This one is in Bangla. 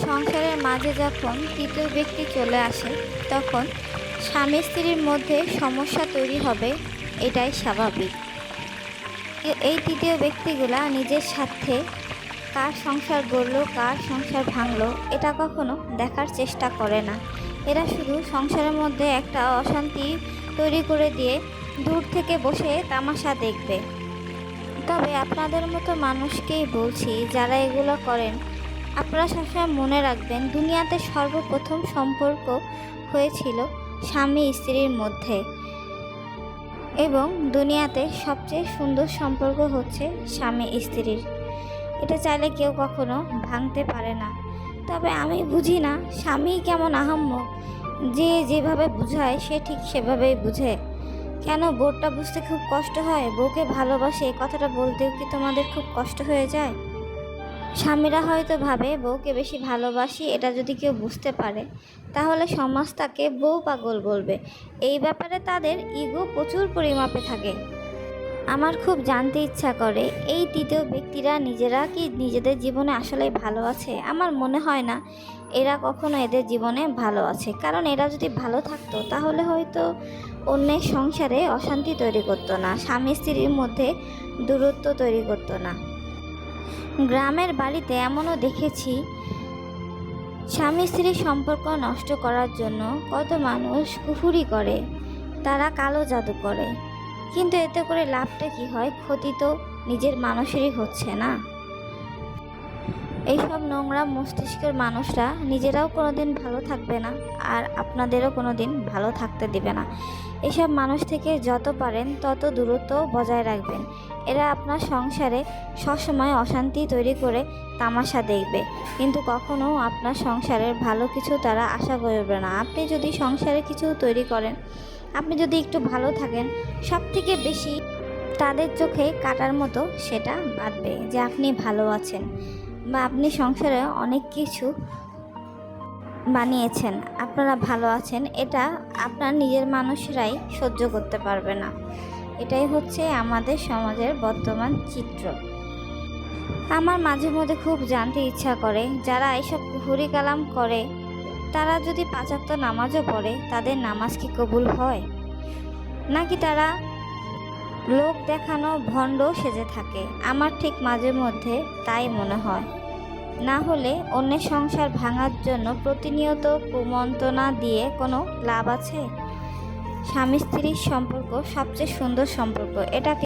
সংসারের মাঝে যখন তৃতীয় ব্যক্তি চলে আসে, তখন স্বামী স্ত্রীর মধ্যে সমস্যা তৈরি হবে, এটাই স্বাভাবিক। এই তৃতীয় ব্যক্তিগুলা নিজের স্বার্থে কার সংসার গড়লো, কার সংসার ভাঙলো, এটা কখনো দেখার চেষ্টা করে না। এরা শুধু সংসারের মধ্যে একটা অশান্তি তৈরি করে দিয়ে দূর থেকে বসে তামাশা দেখবে। তবে আপনাদের মতো মানুষকেই বলছি, যারা এগুলো করেন, আপনারা সবসময় মনে রাখবেন, দুনিয়াতে সর্বপ্রথম সম্পর্ক হয়েছিল স্বামী স্ত্রীর মধ্যে, এবং দুনিয়াতে সবচেয়ে সুন্দর সম্পর্ক হচ্ছে স্বামী স্ত্রীর। এটা চাইলে কেউ কখনো ভাঙতে পারে না। তবে আমি বুঝি না স্বামী কেমন আহাম্মক, যে যেভাবে বুঝায় সে ঠিক সেভাবেই বুঝে। কেন বউটা বুঝতে খুব কষ্ট হয়? বউকে ভালোবাসে এই কথাটা বলতেও কি তোমাদের খুব কষ্ট হয়ে যায়? স্বামীরা হয়তো ভাবে বউকে বেশি ভালোবাসি, এটা যদি কেউ বুঝতে পারে তাহলে সমাজ তাকে বউ পাগল বলবে। এই ব্যাপারে তাদের ইগো প্রচুর পরিমাপে থাকে। আমার খুব জানতে ইচ্ছা করে, এই তৃতীয় ব্যক্তিরা নিজেরা কি নিজেদের জীবনে আসলে ভালো আছে? আমার মনে হয় না এরা কখনো এদের জীবনে ভালো আছে। কারণ এরা যদি ভালো থাকতো তাহলে হয়তো অন্যের সংসারে অশান্তি তৈরি করতো না, স্বামী স্ত্রীর মধ্যে দূরত্ব তৈরি করতো না। গ্রামের বাড়িতে এমনও দেখেছি, স্বামী স্ত্রীর সম্পর্ক নষ্ট করার জন্য কত মানুষ কুফুরি করে, তারা কালো জাদু করে। কিন্তু এতে করে লাভটা কি হয়? ক্ষতি তো নিজের মানুষেরই হচ্ছে না। এইসব নোংরা মস্তিষ্কের মানুষরা নিজেরাও কোনোদিন ভালো থাকবে না, আর আপনাদেরও কোনোদিন ভালো থাকতে দেবে না। এসব মানুষ থেকে যত পারেন তত দূরত্ব বজায় রাখবেন। এরা আপনার সংসারে সবসময় অশান্তি তৈরি করে তামাশা দেখবে, কিন্তু কখনো আপনার সংসারের ভালো কিছু তারা আশা করবে না। আপনি যদি সংসারে কিছু তৈরি করেন, আপনি যদি একটু ভালো থাকেন, সব থেকে বেশি তাদের চোখে কাটার মতো সেটা বাঁধবে যে আপনি ভালো আছেন, বা আপনি সংসারে অনেক কিছু বানিয়েছেন, আপনারা ভালো আছেন। এটা আপনার নিজের মানুষরাই সহ্য করতে পারবে না। এটাই হচ্ছে আমাদের সমাজের বর্তমান চিত্র। আমার মাঝে মধ্যে খুব জানতে ইচ্ছা করে, যারা এইসব কুফরি কালাম করে, তারা যদি 5 ওয়াক্ত নামাজও পড়ে, তাদের নামাজ কি কবুল হয়? নাকি তারা লোক দেখানো ভণ্ড সেজে থাকে? আমার ঠিক মাঝে মধ্যে তাই মনে হয়। না হলে অন্যের সংসার ভাঙার জন্য প্রতিনিয়ত কুমন্ত্রণা দিয়ে কোনো লাভ আছে? স্বামী স্ত্রীর সম্পর্ক সবচেয়ে সুন্দর সম্পর্ক, এটাকে